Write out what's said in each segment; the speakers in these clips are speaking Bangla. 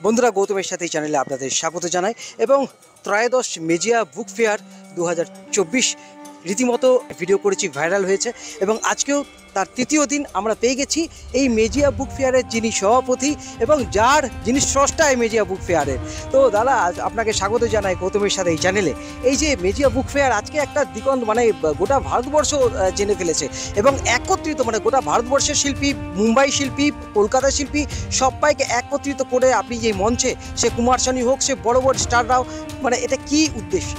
বন্ধুরা, গৌতমের সাথে এই চ্যানেলে আপনাদের স্বাগত জানাই এবং ত্রয়োদশ মেজিয়া বুক ফেয়ার 2024 রীতিমতো ভিডিও করেছি, ভাইরাল হয়েছে এবং আজকেও তার তৃতীয় দিন আমরা পেয়ে গেছি এই মেজিয়া বুক ফেয়ারের যিনি সভাপতি এবং যিনি স্রষ্টা এই মেজিয়া বুক ফেয়ারের। তো দাদা, আপনাকে স্বাগত জানাই গৌতমের সাথে এই চ্যানেলে। এই যে মেজিয়া বুক ফেয়ার আজকে একটা দিগন্ত গোটা ভারতবর্ষ জেনে ফেলেছে এবং একত্রিত গোটা ভারতবর্ষের শিল্পী, মুম্বাই শিল্পী, কলকাতা শিল্পী সবাইকে একত্রিত করে আপনি যে মঞ্চে, সে কুমার শানু হোক, সে বড় বড় স্টাররাও, এটা কি উদ্দেশ্য?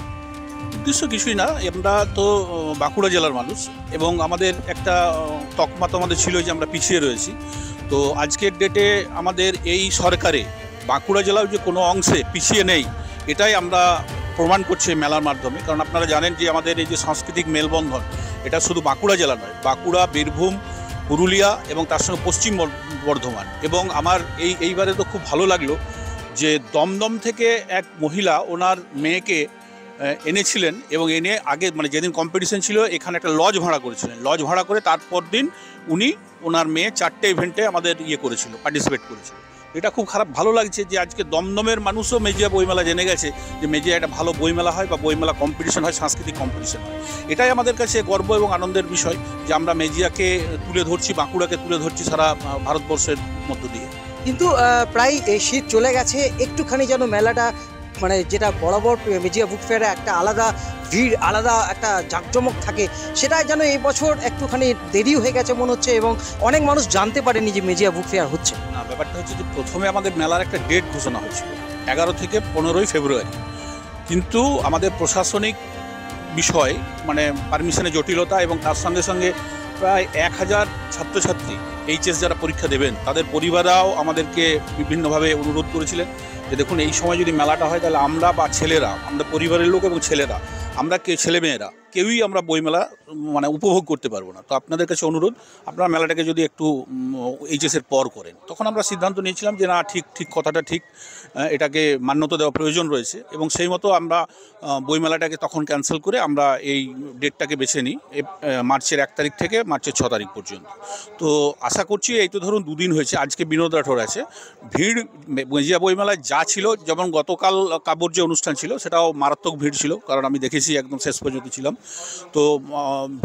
উদ্দেশ্য কিছুই না, আমরা তো বাঁকুড়া জেলার মানুষ এবং আমাদের একটা তকমা তো আমাদের ছিল যে আমরা পিছিয়ে রয়েছি। তো আজকের ডেটে আমাদের এই সরকারে বাঁকুড়া জেলাও যে কোনো অংশে পিছিয়ে নেই, এটাই আমরা প্রমাণ করছি মেলার মাধ্যমে। কারণ আপনারা জানেন যে আমাদের এই যে সাংস্কৃতিক মেলবন্ধন, এটা শুধু বাঁকুড়া জেলা নয়, বাঁকুড়া, বীরভূম, পুরুলিয়া এবং তার সঙ্গে পশ্চিম বর্ধমান। এবং আমার এইবারে তো খুব ভালো লাগলো যে দমদম থেকে এক মহিলা ওনার মেয়েকে এনেছিলেন এবং এনে আগে যেদিন কম্পিটিশন ছিল এখানে একটা লজ ভাড়া করেছিলেন। লজ ভাড়া করে তারপর দিন উনি ওনার মেয়ে 4টে ইভেন্টে আমাদের করেছিল, পার্টিসিপেট করেছিল। এটা খুব ভালো লাগছে যে আজকে দমদমের মানুষও মেজিয়া বইমেলা জেনে গেছে যে মেজিয়া একটা ভালো বইমেলা হয় বা বইমেলা কম্পিটিশন হয়, সাংস্কৃতিক কম্পিটিশন হয়। এটাই আমাদের কাছে গর্ব এবং আনন্দের বিষয় যে আমরা মেজিয়াকে তুলে ধরছি, বাঁকুড়াকে তুলে ধরছি সারা ভারতবর্ষের মধ্য দিয়ে। কিন্তু প্রায় শীত চলে গেছে, একটুখানি যেন মেলাটা যেটা বরাবর মেজিয়া বুক ফেয়ারে একটা আলাদা ভিড়, আলাদা একটা জাঁকজমক থাকে, সেটা যেন এই বছর একটুখানি দেরি হয়ে গেছে মনে হচ্ছে এবং অনেক মানুষ জানতে পারেনি যে মেজিয়া বুক ফেয়ার হচ্ছে। না, ব্যাপারটা হচ্ছে যে প্রথমে আমাদের মেলার একটা ডেট ঘোষণা হয়েছিল 11 থেকে 15 ফেব্রুয়ারি, কিন্তু আমাদের প্রশাসনিক বিষয় পারমিশনের জটিলতা এবং তার সঙ্গে সঙ্গে প্রায় 1000 ছাত্রছাত্রী এইচএস যারা পরীক্ষা দেবেন তাদের পরিবাররাও আমাদেরকে বিভিন্নভাবে অনুরোধ করেছিলেন যে দেখুন, এই সময় যদি মেলাটা হয় তাহলে আমরা বা ছেলেরা, আমরা পরিবারের লোক এবং ছেলেরা, আমরা ছেলেমেয়েরা কেউই আমরা বইমেলা উপভোগ করতে পারবো না। তো আপনাদের কাছে অনুরোধ, আপনারা মেলাটাকে যদি একটু এইচএসের পর করেন। তখন আমরা সিদ্ধান্ত নিয়েছিলাম যে না, ঠিক কথাটা ঠিক, এটাকে মান্যতা দেওয়া প্রয়োজন রয়েছে এবং সেই মতো আমরা বইমেলাটাকে তখন ক্যান্সেল করে আমরা এই ডেটটাকে বেছে নিই মার্চের 1 তারিখ থেকে মার্চের 6 তারিখ পর্যন্ত। তো আশা করছি, এই তো ধরুন 2 দিন হয়েছে, আজকে বিনোদ রাঠোর আছে। ভিড় মেজিয়া বইমেলায় যা ছিল, যেমন গতকাল কাব্যর যে অনুষ্ঠান ছিল সেটাও মারাত্মক ভিড় ছিল, কারণ আমি দেখেছি একদম শেষ পর্যন্ত ছিলাম। তো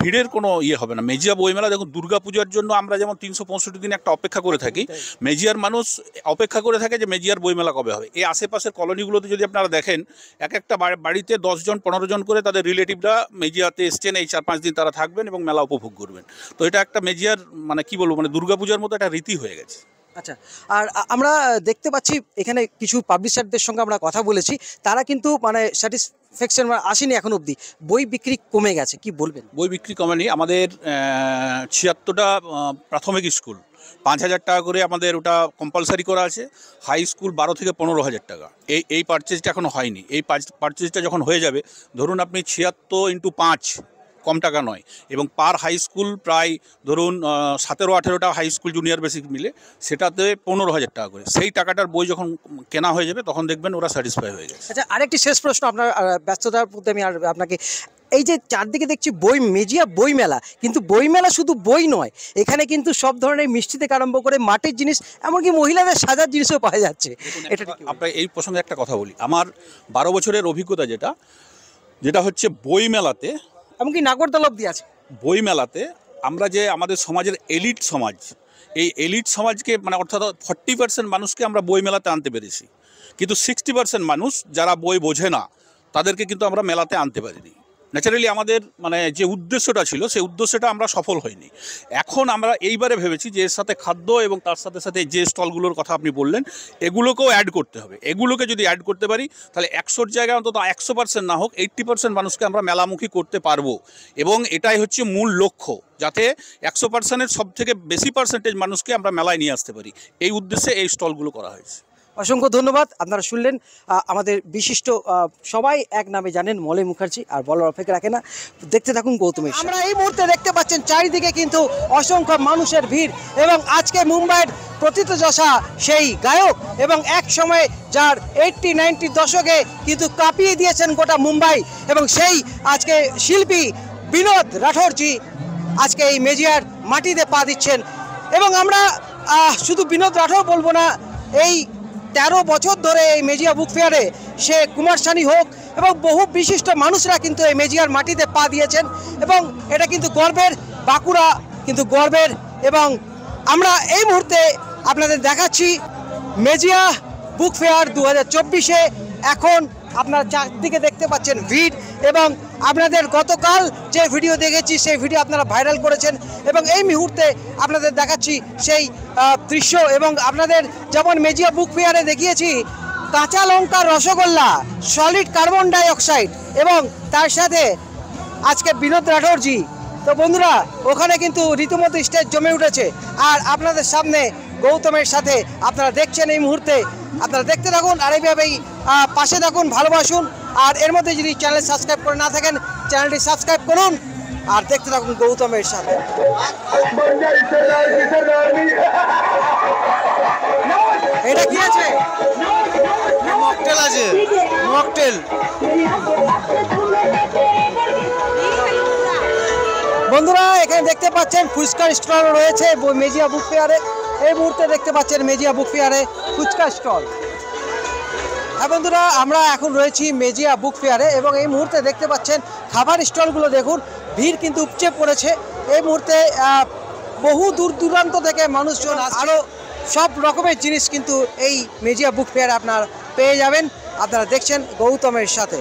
ভিড়ের কোনো হবে না। মেজিয়া বইমেলা দেখুন, দুর্গাপূজার জন্য আমরা যেমন 365 দিন একটা অপেক্ষা করে থাকি, মেজিয়ার মানুষ অপেক্ষা করে থাকে যে মেজিয়ার বইমেলা কবে হবে। এই আশেপাশের কলোনিগুলোতে যদি আপনারা দেখেন, একটা বাড়িতে 10 জন 15 জন করে তাদের রিলেটিভরা মেজিয়াতে এসছেন, এই 4-5 দিন তারা থাকবেন এবং মেলা উপভোগ করবেন। তো এটা একটা মেজিয়ার কি বলবো, দুর্গাপূজার মতো একটা রীতি হয়ে গেছে। আচ্ছা, আর আমরা দেখতে পাচ্ছি এখানে কিছু পাবলিশারদের সঙ্গে আমরা কথা বলেছি, তারা কিন্তু স্যাটিসফ্যাকশন আসেনি এখন অবধি, বই বিক্রি কমে গেছে। কি বলবেন? বই বিক্রি কমেনি। আমাদের 76টা প্রাথমিক স্কুল 5000 টাকা করে আমাদের ওটা কম্পালসারি করা আছে। হাই স্কুল 12 থেকে 15,000 টাকা। এই পারচেজটা এখনও হয়নি। এই পারচেজটা যখন হয়ে যাবে, ধরুন আপনি 76 × 5, কম টাকা নয়, এবং পার হাই স্কুল প্রায় ধরুন 17-18টা হাই স্কুল জুনিয়র বেসিক মিলে সেটাতে 15,000 টাকা করে। সেই টাকাটার বই যখন কেনা হয়ে যাবে তখন দেখবেন ওরা স্যাটিসফাই হয়ে গেছে। আচ্ছা, আরেকটি শেষ প্রশ্ন, আপনার ব্যস্ততার মধ্যে আমি আপনাকে, এই যে চারদিকে দেখছি মেজিয়া বই মেলা, কিন্তু বই মেলা শুধু বই নয়, এখানে কিন্তু সব ধরনের মিষ্টি থেকে আরম্ভ করে মাটির জিনিস, এমনকি মহিলাদের সাজার জিনিসও পাওয়া যাচ্ছে। এটা আপনার এই প্রসঙ্গে একটা কথা বলি, আমার 12 বছরের অভিজ্ঞতা যেটা হচ্ছে বই মেলাতে, এমনকি নাগরদোলা অবধি আছে। বই মেলাতে আমরা যে আমাদের সমাজের এলিট সমাজ, এই এলিট সমাজকে অর্থাৎ 40% মানুষকে আমরা বই মেলাতে আনতে পেরেছি, কিন্তু 60% মানুষ যারা বই বোঝে না তাদেরকে কিন্তু আমরা মেলাতে আনতে পারিনি। ন্যাচারালি আমাদের যে উদ্দেশ্যটা ছিল সেই উদ্দেশ্যটা আমরা সফল হইনি। এখন আমরা এইবারে ভেবেছি যে এর সাথে খাদ্য এবং তার সাথে সাথে যে স্টলগুলোর কথা আপনি বললেন, এগুলোকেও অ্যাড করতে হবে। এগুলোকে যদি অ্যাড করতে পারি তাহলে 100 জায়গায় অন্তত 100% না হোক 80% মানুষকে আমরা মেলামুখী করতে পারবো। এবং এটাই হচ্ছে মূল লক্ষ্য, যাতে 100%-এর সব থেকে বেশি পার্সেন্টেজ মানুষকে আমরা মেলায় নিয়ে আসতে পারি। এই উদ্দেশ্যে এই স্টলগুলো করা হয়েছে। অসংখ্য ধন্যবাদ। আপনারা শুনলেন আমাদের বিশিষ্ট সবাই এক নামে জানেন, মলয় মুখার্জি, আর বলার অপেক্ষা রাখে না। দেখতে থাকুন গৌতমের। আমরা এই মুহূর্তে দেখতে পাচ্ছেন চারিদিকে কিন্তু অসংখ্য মানুষের ভিড় এবং আজকে মুম্বাইয়ের প্রথিতযশা সেই গায়ক এবং এক সময় যার 80-90 দশকে কিন্তু কাঁপিয়ে দিয়েছেন গোটা মুম্বাই, এবং সেই আজকে শিল্পী বিনোদ রাঠোরজি আজকে এই মেজিয়ার মাটিতে পা দিচ্ছেন। এবং আমরা শুধু বিনোদ রাঠোর বলবো না, এই 13 বছর ধরে এই মেজিয়া বুক ফেয়ারে, সে কুমার শানি হোক এবং বহু বিশিষ্ট মানুষরা কিন্তু এই মেজিয়ার মাটিতে পা দিয়েছেন এবং এটা কিন্তু গর্বের, বাঁকুড়া কিন্তু গর্বের। এবং আমরা এই মুহূর্তে আপনাদের দেখাচ্ছি মেজিয়া বুক ফেয়ার 2024-এ। এখন আপনারা চারদিকে দেখতে পাচ্ছেন ভিড়, এবং আপনাদের গতকাল যে ভিডিও দেখেছি সেই ভিডিও আপনারা ভাইরাল করেছেন, এবং এই মুহূর্তে আপনাদের দেখাচ্ছি সেই দৃশ্য। এবং আপনাদের যেমন মেজিয়া বুক ফেয়ারে দেখিয়েছি কাঁচা লঙ্কার rasgulla, solid carbon die oxide, এবং তার সাথে আজকে বিনোদ রাঠোরজি। তো বন্ধুরা, ওখানে কিন্তু রীতিমতো স্টেজ জমে উঠেছে, আর আপনাদের সামনে গৌতমের সাথে আপনারা দেখছেন এই মুহূর্তে। আপনারা দেখতে থাকুন, আর এইভাবেই পাশে থাকুন, ভালোবাসুন। আর এর মধ্যে যদি চ্যানেল সাবস্ক্রাইব করে না থাকেন, চ্যানেলটি সাবস্ক্রাইব করুন আর দেখতে থাকুন গৌতমের সাথে। এটা কি আছে? মকটেল আছে, মকটেল। বন্ধুরা, এখানে দেখতে পাচ্ছেন ফুচকার স্টল রয়েছে মেজিয়া বুক ফেয়ারে। এই মুহূর্তে দেখতে পাচ্ছেন মেজিয়া বুক ফেয়ারে ফুচকা স্টল। হ্যাঁ বন্ধুরা, আমরা এখন রয়েছি মেজিয়া বুক ফেয়ারে, এবং এই মুহূর্তে দেখতে পাচ্ছেন খাবার স্টলগুলো দেখুন, ভিড় কিন্তু উপচে পড়েছে। এই মুহূর্তে বহু দূর দূরান্ত থেকে মানুষজন, আরও সব রকমের জিনিস কিন্তু এই মেজিয়া বুক ফেয়ারে আপনার পেয়ে যাবেন। আপনারা দেখছেন গৌতমের সাথে।